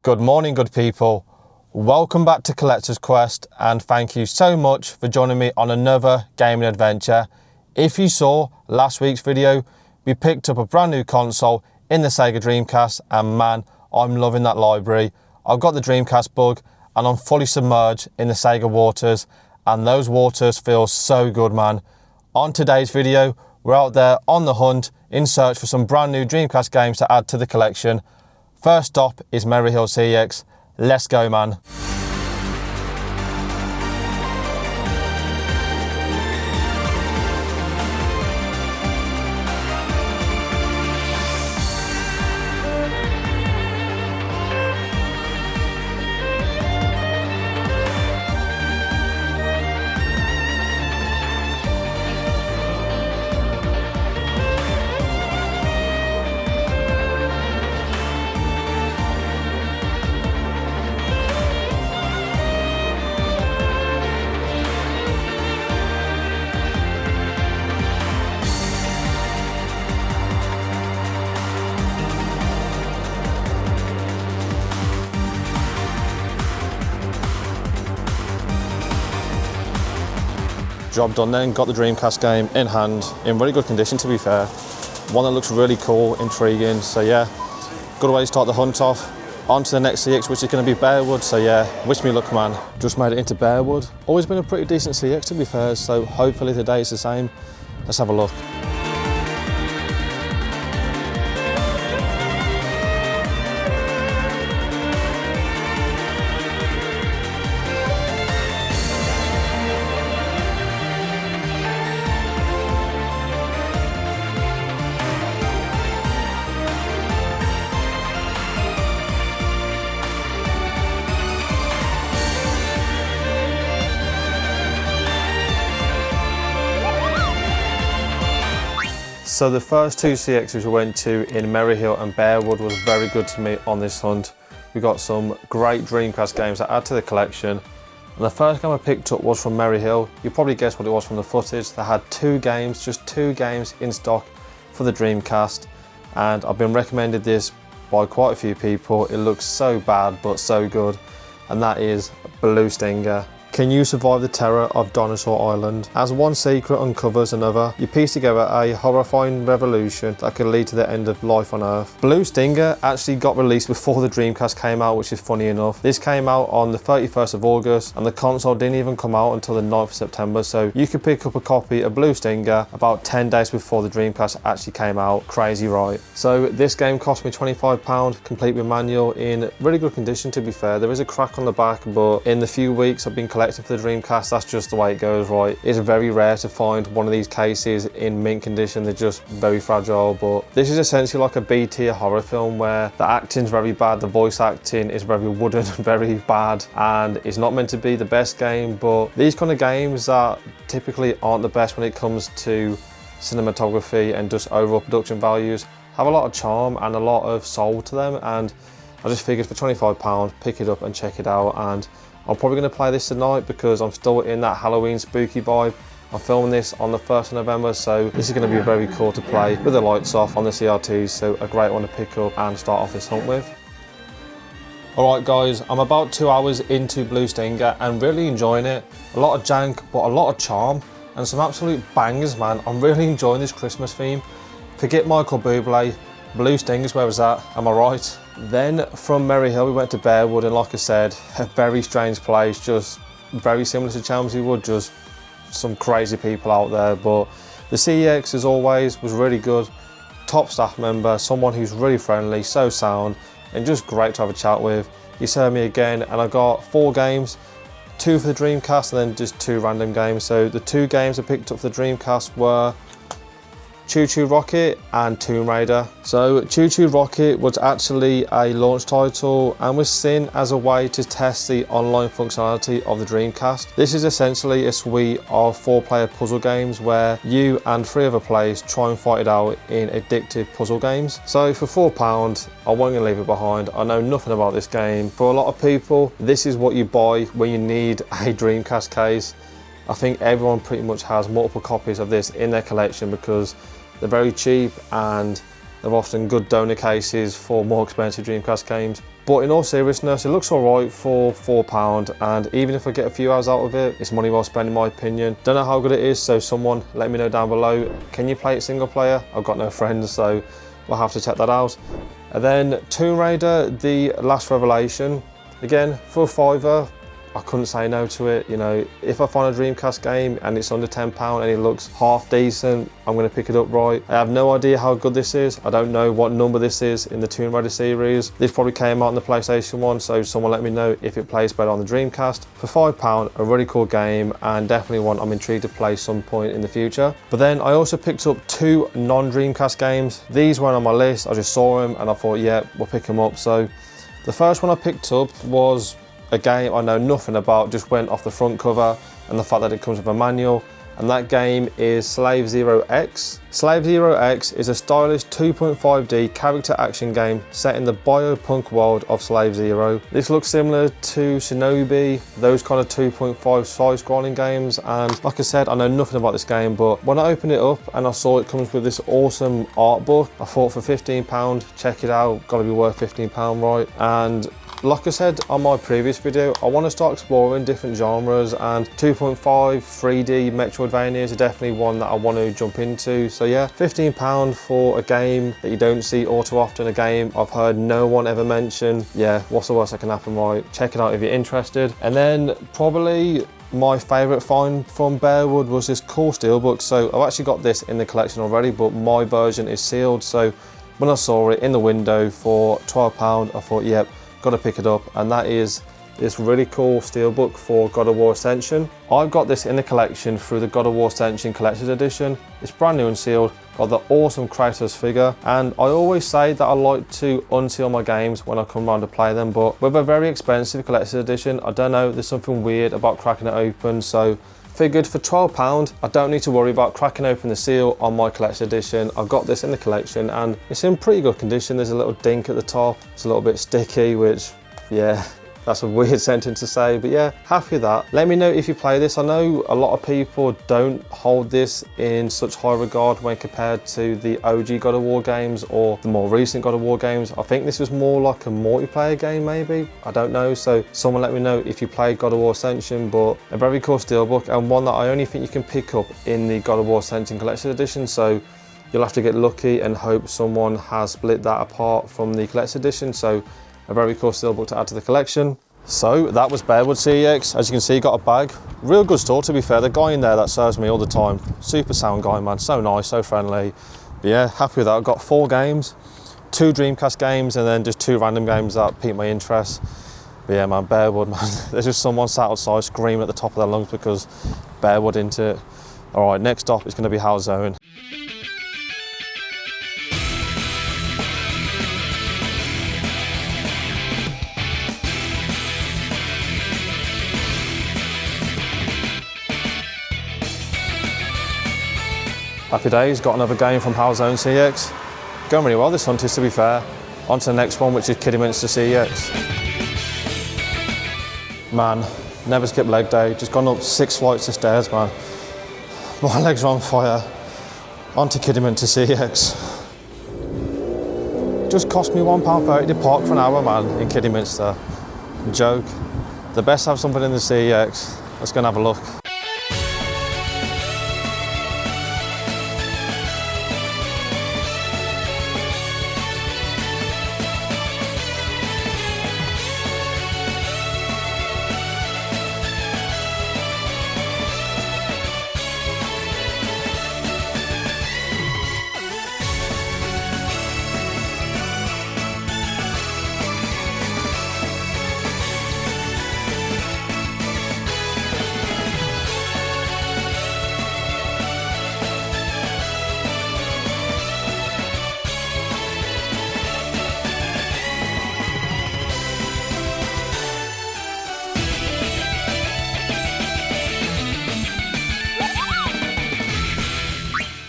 Good morning, good people. Welcome back to Collector's Quest, and thank you so much for joining me on another gaming adventure. If you saw last week's video, we picked up a brand new console in the Sega Dreamcast, and man, I'm loving that library. I've got the Dreamcast bug and I'm fully submerged in the Sega waters, and those waters feel so good, man. On today's video, we're out there on the hunt in search for some brand new Dreamcast games to add to the collection. First stop is Maryhill CEX. Let's go, man. Job done then, got the Dreamcast game in hand, in really good condition to be fair. One that looks really cool, intriguing, so yeah, good way to start the hunt off. On to the next CX, which is going to be Barewood, so yeah, wish me luck, man. Just made it into Barewood. Always been a pretty decent CX to be fair, so hopefully today it's the same. Let's have a look. So the first two CXs we went to in Maryhill and Barewood was very good to me on this hunt. We got some great Dreamcast games to add to the collection. And the first game I picked up was from Maryhill. You probably guessed what it was from the footage. They had just two games in stock for the Dreamcast. And I've been recommended this by quite a few people. It looks so bad, but so good. And that is Blue Stinger. Can you survive the terror of Dinosaur Island? As one secret uncovers another, you piece together a horrifying revolution that could lead to the end of life on Earth. Blue Stinger actually got released before the Dreamcast came out, which is funny enough. This came out on the 31st of August, and the console didn't even come out until the 9th of September, so you could pick up a copy of Blue Stinger about 10 days before the Dreamcast actually came out. Crazy, right? So this game cost me £25, complete with manual, in really good condition to be fair. There is a crack on the back, but in the few weeks I've been collecting for the Dreamcast, that's just the way it goes, right? It's very rare to find one of these cases in mint condition. They're just very fragile. But this is essentially like a B-tier horror film where the acting's very bad, the voice acting is very wooden and very bad, and it's not meant to be the best game. But these kind of games that typically aren't the best when it comes to cinematography and just overall production values have a lot of charm and a lot of soul to them, and I just figured for £25 pick it up and check it out. And I'm probably going to play this tonight because I'm still in that Halloween spooky vibe. I'm filming this on the 1st of November, so this is going to be very cool to play with the lights off on the CRTs, so a great one to pick up and start off this hunt with. Alright guys, I'm about 2 hours into Blue Stinger and really enjoying it. A lot of jank, but a lot of charm and some absolute bangers, man. I'm really enjoying this Christmas theme. Forget Michael Bublé, Blue Stinger's where it's at, am I right? Then from Maryhill we went to Barewood, and like I said, a very strange place, just very similar to Chelmsley Wood, just some crazy people out there. But the CEX as always was really good, top staff member, someone who's really friendly, so sound, and just great to have a chat with. He served me again, and I got 4 games, 2 for the Dreamcast and then just 2 random games. So the 2 games I picked up for the Dreamcast were Choo Choo Rocket and Tomb Raider. So Choo Choo Rocket was actually a launch title and was seen as a way to test the online functionality of the Dreamcast. This is essentially a suite of 4-player puzzle games where you and 3 other players try and fight it out in addictive puzzle games. So for £4, I wasn't gonna leave it behind. I know nothing about this game. For a lot of people, this is what you buy when you need a Dreamcast case. I think everyone pretty much has multiple copies of this in their collection because they're very cheap and They're often good donor cases for more expensive Dreamcast games. But in all seriousness, it looks alright for £4, and even if I get a few hours out of it, it's money well spent in my opinion. Don't know how good it is, so someone let me know down below. Can you play it single player? I've got no friends, so we'll have to check that out. And then Tomb Raider, The Last Revelation. Again, for a £5, I couldn't say no to it. You know, if I find a Dreamcast game and it's under £10 and it looks half decent, I'm going to pick it up right. I have no idea how good this is. I don't know what number this is in the Tomb Raider series. This probably came out on the PlayStation 1, so someone let me know if it plays better on the Dreamcast. For £5, a really cool game, and definitely one I'm intrigued to play some point in the future. But then I also picked up 2 non-Dreamcast games. These weren't on my list, I just saw them and I thought, yeah, we'll pick them up. So the first one I picked up was a game I know nothing about, just went off the front cover and the fact that it comes with a manual, and that game is Slave Zero X. Slave Zero X is a stylish 2.5D character action game set in the biopunk world of Slave Zero. This looks similar to Shinobi, those kind of 2.5 side-scrolling games, and like I said, I know nothing about this game, but when I opened it up and I saw it comes with this awesome art book, I thought for £15, check it out, gotta be worth £15, right? And like I said on my previous video, I want to start exploring different genres, and 2.5 3D Metroidvanias are definitely one that I want to jump into. So yeah, £15 for a game that you don't see all too often, a game I've heard no one ever mention. Yeah, what's the worst that can happen, right? Check it out if you're interested. And then probably my favourite find from Barewood was this cool steelbook. So I've actually got this in the collection already, but my version is sealed. So when I saw it in the window for £12, I thought, yep, got to pick it up, and that is this really cool steelbook for God of War Ascension. I've got this in the collection through the God of War Ascension Collector's Edition. It's brand new and sealed, got the awesome Kratos figure, and I always say that I like to unseal my games when I come around to play them, but with a very expensive Collector's Edition, I don't know, there's something weird about cracking it open, so figured for £12, I don't need to worry about cracking open the seal on my collector's edition. I've got this in the collection and it's in pretty good condition. There's a little dink at the top. It's a little bit sticky, which, yeah, that's a weird sentence to say, but yeah, happy with that. Let me know if you play this. I know a lot of people don't hold this in such high regard when compared to the OG God of War games or the more recent God of War games. I think this was more like a multiplayer game maybe, I don't know, so someone let me know if you played God of War Ascension. But a very cool steelbook, and one that I only think you can pick up in the God of War Ascension Collector's Edition, so you'll have to get lucky and hope someone has split that apart from the Collector's Edition. So a very cool steelbook to add to the collection. So that was Barewood CEX. As you can see, got a bag. Real good store, to be fair. The guy in there that serves me all the time, super sound guy, man. So nice, so friendly. But yeah, happy with that. I've got 4 games, 2 Dreamcast games, and then just 2 random games that piqued my interest. But yeah, man, Barewood, man. There's just someone sat outside screaming at the top of their lungs because Barewood into it. All right, next stop is going to be House Zone. Happy days, got another game from House Zone CEX. Going really well this hunt is, to be fair. On to the next one, which is Kidderminster CEX. Man, never skip leg day. Just gone up 6 flights of stairs, man. My legs are on fire. On to Kidderminster CEX. Just cost me £1.30 to park for an hour, man, in Kidderminster. Joke. The best have something in the CEX. Let's go and have a look.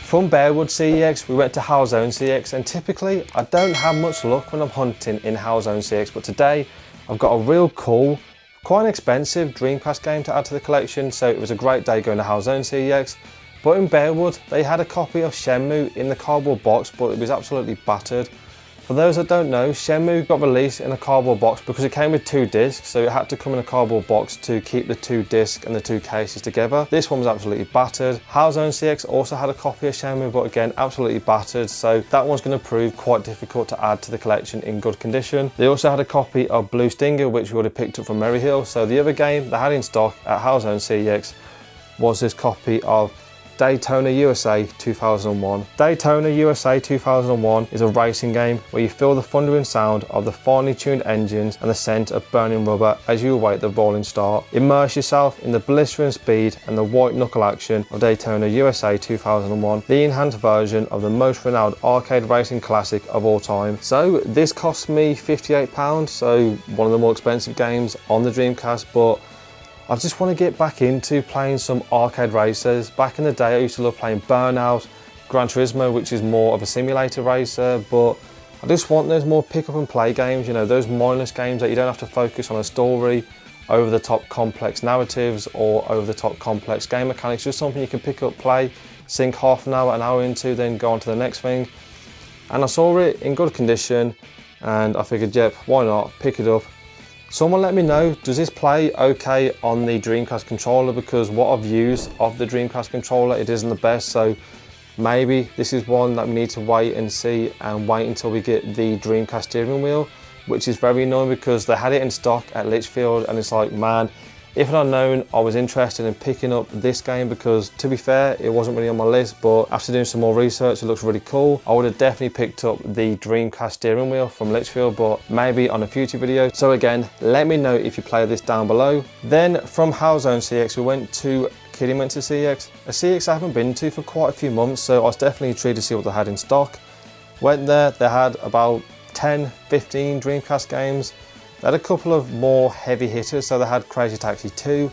From Barewood CEX, we went to House Zone CEX, and typically I don't have much luck when I'm hunting in House Zone CEX, but today I've got a real cool, quite an expensive Dreamcast game to add to the collection, so it was a great day going to House Zone CEX. But in Barewood, they had a copy of Shenmue in the cardboard box, but it was absolutely battered. For those that don't know, Shenmue got released in a cardboard box because it came with 2 discs, so it had to come in a cardboard box to keep the 2 discs and the 2 cases together. This one was absolutely battered. Halzone CX also had a copy of Shenmue, but again, absolutely battered, so that one's going to prove quite difficult to add to the collection in good condition. They also had a copy of Blue Stinger, which we would have picked up from Maryhill, so the other game they had in stock at Halzone CX was this copy of Daytona USA 2001. Daytona USA 2001 is a racing game where you feel the thundering sound of the finely tuned engines and the scent of burning rubber as you await the rolling start. Immerse yourself in the blistering speed and the white knuckle action of Daytona USA 2001, the enhanced version of the most renowned arcade racing classic of all time. So this cost me £58, so one of the more expensive games on the Dreamcast, but I just want to get back into playing some arcade races. Back in the day I used to love playing Burnout, Gran Turismo, which is more of a simulator racer, but I just want those more pick up and play games, you know, those mindless games that you don't have to focus on a story, over the top complex narratives or over the top complex game mechanics, just something you can pick up, play, sink half an hour into, then go on to the next thing. And I saw it in good condition and I figured, yep, why not, pick it up. Someone let me know, does this play okay on the Dreamcast controller? Because what I've used of the Dreamcast controller, it isn't the best, so maybe this is one that we need to wait and see and wait until we get the Dreamcast steering wheel, which is very annoying because they had it in stock at Litchfield and it's like, man, if I'd known I was interested in picking up this game, because to be fair, it wasn't really on my list, but after doing some more research, it looks really cool. I would have definitely picked up the Dreamcast steering wheel from Litchfield, but maybe on a future video. So again, let me know if you play this down below. Then from Halzone CX, we went to Kidderminster CX, a CX I haven't been to for quite a few months, so I was definitely intrigued to see what they had in stock. Went there, they had about 10, 15 Dreamcast games. They had a couple of more heavy hitters, so they had Crazy Taxi 2,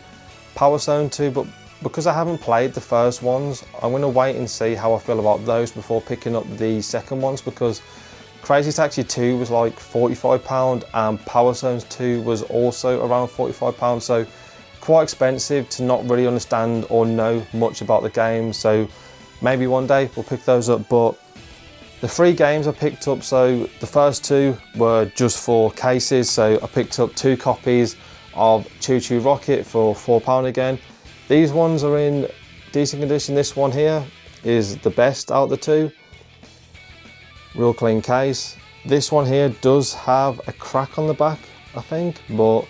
Power Zone 2, but because I haven't played the first ones, I'm going to wait and see how I feel about those before picking up the second ones, because Crazy Taxi 2 was like £45 and Power Zone 2 was also around £45, so quite expensive to not really understand or know much about the game, so maybe one day we'll pick those up. But the 3 games I picked up, so the first 2 were just for cases, so I picked up 2 copies of Choo Choo Rocket for £4 again. These ones are in decent condition. This one here is the best out of the 2. Real clean case. This one here does have a crack on the back, I think, but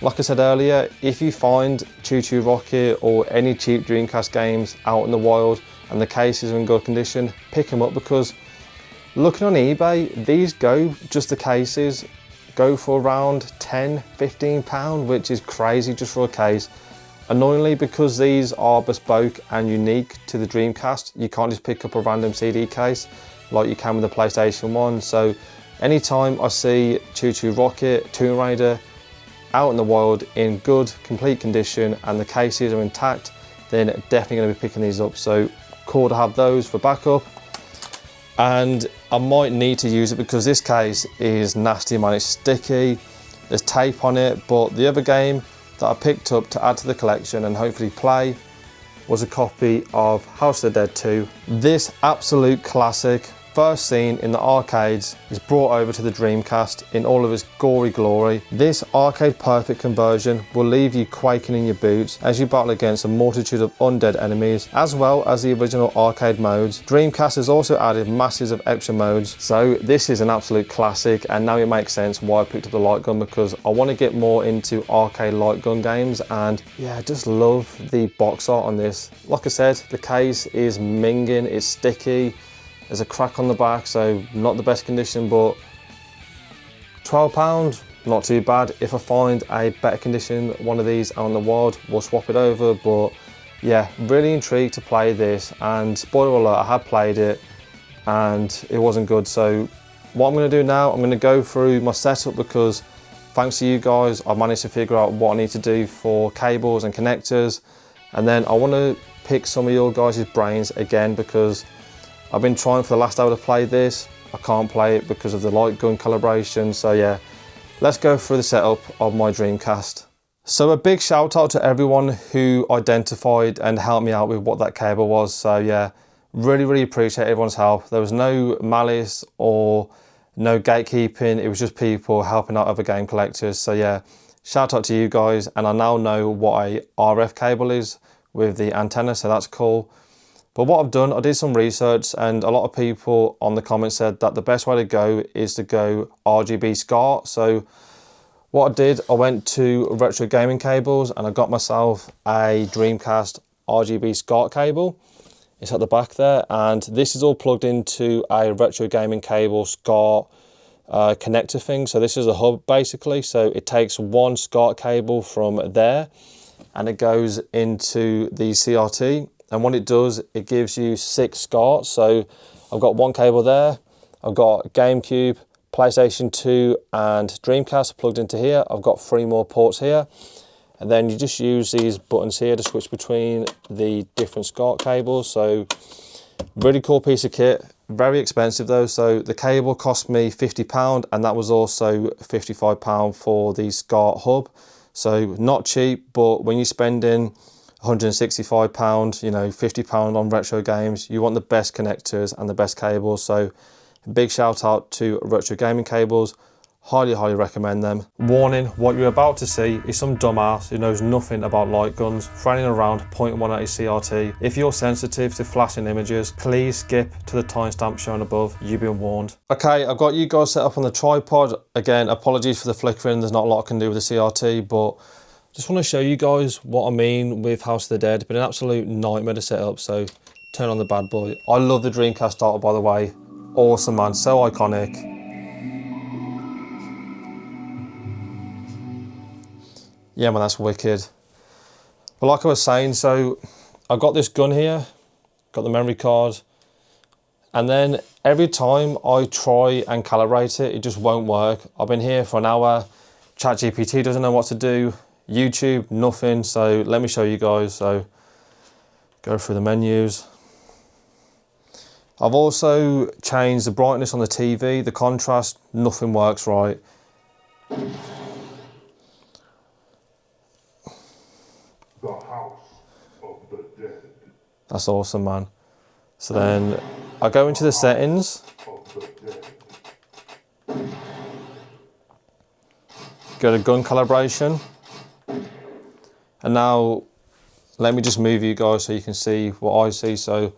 like I said earlier, if you find Choo Choo Rocket or any cheap Dreamcast games out in the wild and the cases are in good condition, pick them up, because looking on eBay, these go, just the cases, go for around £10, £15, which is crazy just for a case. Annoyingly, because these are bespoke and unique to the Dreamcast, you can't just pick up a random CD case like you can with the PlayStation 1. So anytime I see Choo Choo Rocket, Tomb Raider out in the wild in good, complete condition and the cases are intact, then definitely going to be picking these up. So cool to have those for backup. And I might need to use it because this case is nasty, man. It's sticky, there's tape on it. But the other game that I picked up to add to the collection and hopefully play was a copy of House of the Dead 2. This absolute classic, first seen in the arcades, is brought over to the Dreamcast in all of its gory glory. This arcade perfect conversion will leave you quaking in your boots as you battle against a multitude of undead enemies, as well as the original arcade modes. Dreamcast has also added masses of extra modes, so this is an absolute classic, and now it makes sense why I picked up the light gun, because I want to get more into arcade light gun games. And yeah, I just love the box art on this. Like I said, the case is minging, it's sticky. There's a crack on the back, so not the best condition, but £12, not too bad. If I find a better condition one of these out in the wild, we'll swap it over. But yeah, really intrigued to play this, and spoiler alert, I had played it and it wasn't good. So what I'm going to do now, I'm going to go through my setup, because thanks to you guys, I've managed to figure out what I need to do for cables and connectors, and then I want to pick some of your guys' brains again, because I've been trying for the last hour to play this. I can't play it because of the light gun calibration. So yeah, let's go through the setup of my Dreamcast. So a big shout out to everyone who identified and helped me out with what that cable was. So yeah, really appreciate everyone's help. There was no malice or no gatekeeping. It was just people helping out other game collectors. So yeah, shout out to you guys. And I now know what a RF cable is with the antenna, so that's cool. But what I've done, I did some research, and a lot of people on the comments said that the best way to go is to go RGB SCART. So what I did, I went to Retro Gaming Cables and I got myself a Dreamcast RGB SCART cable. It's at the back there, and this is all plugged into a Retro Gaming Cable SCART connector thing. So this is a hub basically. So it takes one SCART cable from there and it goes into the CRT. And what it does, it gives you 6 SCARTs. So I've got one cable there, I've got GameCube, PlayStation 2 and Dreamcast plugged into here. I've got 3 more ports here. And then you just use these buttons here to switch between the different SCART cables. So really cool piece of kit, very expensive though. So the cable cost me £50 and that was also £55 for the SCART hub. So not cheap, but when you're spending £165, you know, £50 on retro games, you want the best connectors and the best cables. So big shout out to Retro Gaming Cables. Highly recommend them. Warning, what you're about to see is some dumbass who knows nothing about light guns throwing around .180 CRT. If you're sensitive to flashing images, please skip to the timestamp shown above. You've been warned. Okay, I've got you guys set up on the tripod. Again, apologies for the flickering. There's not a lot I can do with the CRT, but just want to show you guys what I mean with House of the Dead. Been an absolute nightmare to set up, so turn on the bad boy. I love the Dreamcast starter, by the way. Awesome, man, so iconic. Yeah, man, that's wicked. But like I was saying, so I've got this gun here, got the memory card, and then every time I try and calibrate it, it just won't work. I've been here for an hour, ChatGPT doesn't know what to do, YouTube, nothing. So let me show you guys. So go through the menus. I've also changed the brightness on the TV, the contrast, nothing works right. The House of the Dead. That's awesome, man. So then I go into the settings. Go to gun calibration. And now let me just move you guys so you can see what I see. So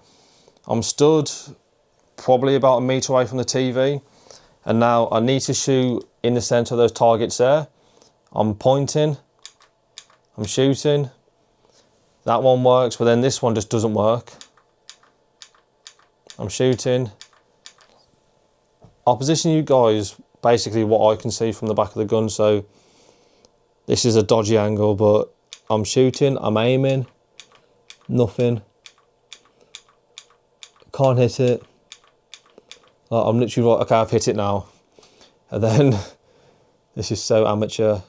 I'm stood probably about a meter away from the TV. And now I need to shoot in the center of those targets there. I'm pointing, I'm shooting. That one works, but then this one just doesn't work. I'm shooting. I'll position you guys basically what I can see from the back of the gun. So this is a dodgy angle, but I'm shooting, I'm aiming, nothing. Can't hit it. I'm literally right, okay, I've hit it now. And then, this is so amateur.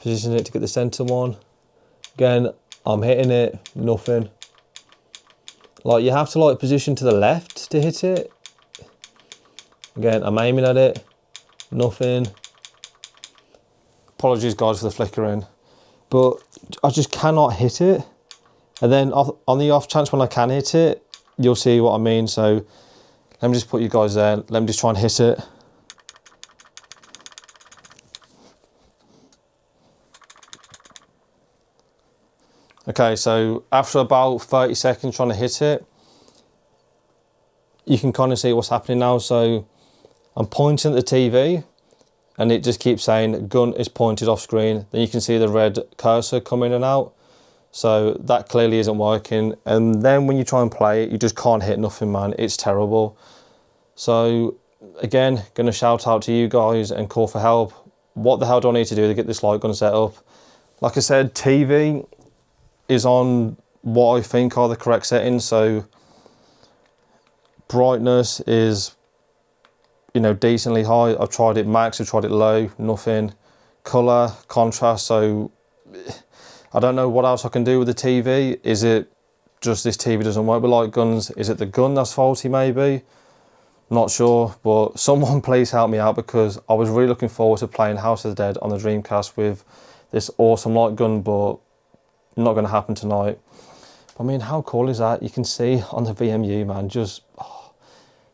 Position it to get the center one. Again, I'm hitting it, nothing. Like, you have to like position to the left to hit it. Again, I'm aiming at it, nothing. Apologies guys for the flickering, but I just cannot hit it. And then on the off chance when I can hit it, you'll see what I mean. So let me just put you guys there. Let me just try and hit it. Okay, so after about 30 seconds trying to hit it, you can kind of see what's happening now. So I'm pointing at the TV and it just keeps saying gun is pointed off screen. Then you can see the red cursor come in and out. So that clearly isn't working. And then when you try and play it, you just can't hit nothing, man. It's terrible. So again, gonna shout out to you guys and call for help. What the hell do I need to do to get this light gun set up? Like I said, TV is on what I think are the correct settings. So brightness is, you know, decently high. I've tried it max, I've tried it low, nothing. Color, contrast, so I don't know what else I can do with the TV. Is it just this TV doesn't work with light guns? Is it the gun that's faulty maybe? Not sure, but someone please help me out because I was really looking forward to playing House of the Dead on the Dreamcast with this awesome light gun, but not going to happen tonight. I mean, how cool is that? You can see on the VMU, man, just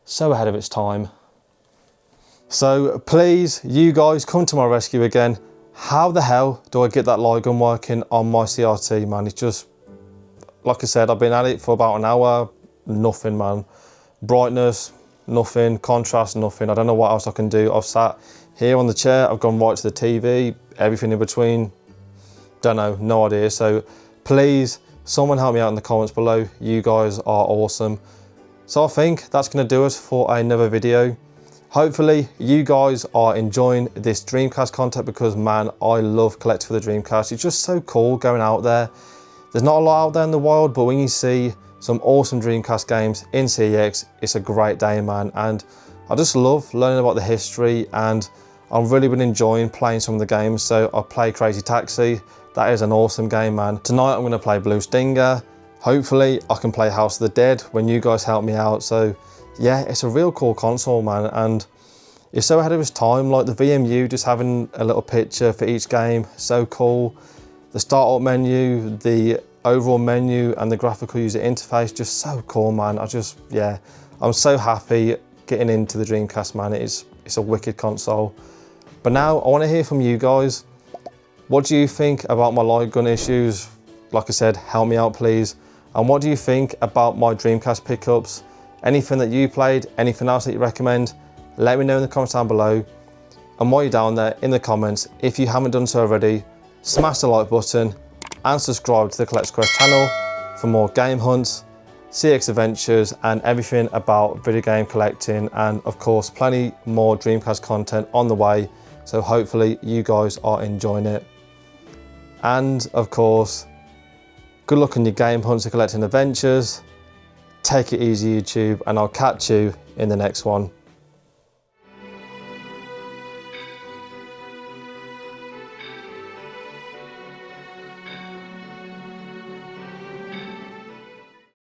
so ahead of its time. So please, you guys, come to my rescue again. How the hell do I get that light gun working on my CRT, man? It's just, like I said, I've been at it for about an hour, nothing, man. Brightness, nothing. Contrast, nothing. I don't know what else I can do. I've sat here on the chair, I've gone right to the TV, everything in between. Don't know, no idea. So please, someone help me out in the comments below. You guys are awesome. So I think that's going to do us for another video. Hopefully you guys are enjoying this Dreamcast content, because man, I love collecting for the Dreamcast. It's just so cool going out there. There's not a lot out there in the wild, but when you see some awesome Dreamcast games in CEX, it's a great day, man. And I just love learning about the history, and I've really been enjoying playing some of the games. So I play Crazy Taxi. That is an awesome game, man. Tonight I'm going to play Blue Stinger. Hopefully I can play House of the Dead when you guys help me out. So yeah, it's a real cool console, man, and it's so ahead of its time. Like the VMU, just having a little picture for each game, so cool. The start up menu, the overall menu, and the graphical user interface, just so cool, man. Yeah, I'm so happy getting into the Dreamcast, man. It's a wicked console. But now I want to hear from you guys. What do you think about my light gun issues? Like I said, help me out, please. And what do you think about my Dreamcast pickups? Anything that you played, anything else that you recommend, let me know in the comments down below. And while you're down there in the comments, if you haven't done so already, smash the like button and subscribe to the Collector's Quest channel for more game hunts, CX adventures, and everything about video game collecting, and of course plenty more Dreamcast content on the way. So hopefully you guys are enjoying it. And of course, good luck on your game hunts and collecting adventures. Take it easy, YouTube, and I'll catch you in the next one.